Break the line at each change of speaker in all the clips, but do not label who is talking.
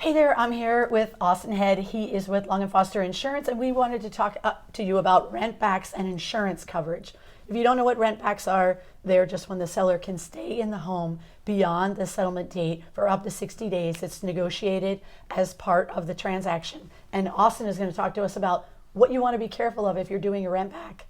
Hey there, I'm here with Austin.head. He is with Long & Foster Insurance, and we wanted to talk to you about rent backs and insurance coverage. If you don't know what rent backs are, they're just when the seller can stay in the home beyond the settlement date for up to 60 days. It's negotiated as part of the transaction. And Austin is going to talk to us about what you want to be careful of if you're doing a rent back.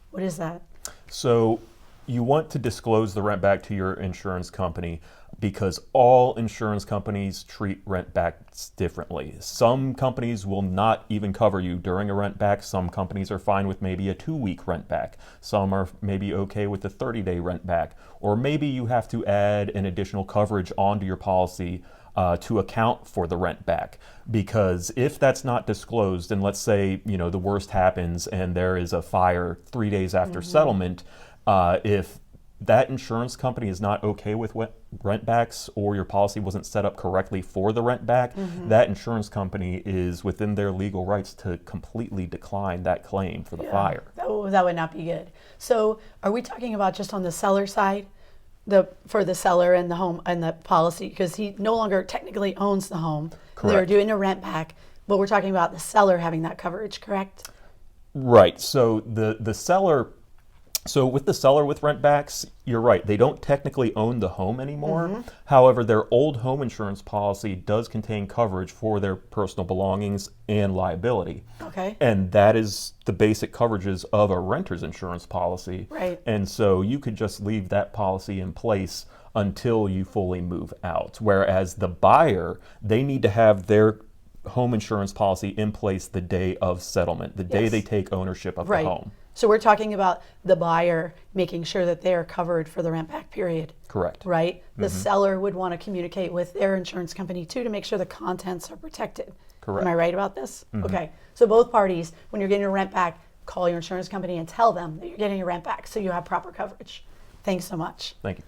What is that?
So you want to disclose the rent back to your insurance company because all insurance companies treat rent backs differently. Some companies will not even cover you during a rent back. Some companies are fine with maybe a 2-week rent back. Some are maybe okay with a 30-day rent back. Or maybe you have to add an additional coverage onto your policy to account for the rent back. Because if that's not disclosed, and let's say the worst happens and there is a fire 3 days after settlement, if that insurance company is not okay with rent backs, or your policy wasn't set up correctly for the rent back, that insurance company is within their legal rights to completely decline that claim for the fire.
That would not be good. So are we talking about just on the seller side, for the seller and the home and the policy, because he no longer technically owns the home?
Correct.
They're doing a rent back, but we're talking about the seller having that coverage, correct?
Right. So the seller. So with the seller with rent backs, you're right. They don't technically own the home anymore. However, their old home insurance policy does contain coverage for their personal belongings and liability.
Okay.
And that is the basic coverages of a renter's insurance policy.
Right.
And so you could just leave that policy in place until you fully move out. Whereas the buyer, they need to have their home insurance policy in place the day of settlement, the day they take ownership of the home.
So we're talking about the buyer making sure that they are covered for the rent back period.
Correct.
Right? The seller would want to communicate with their insurance company too to make sure the contents are protected.
Correct.
Am I right about this? Okay. So both parties, when you're getting a rent back, call your insurance company and tell them that you're getting a rent back so you have proper coverage. Thanks so much.
Thank you.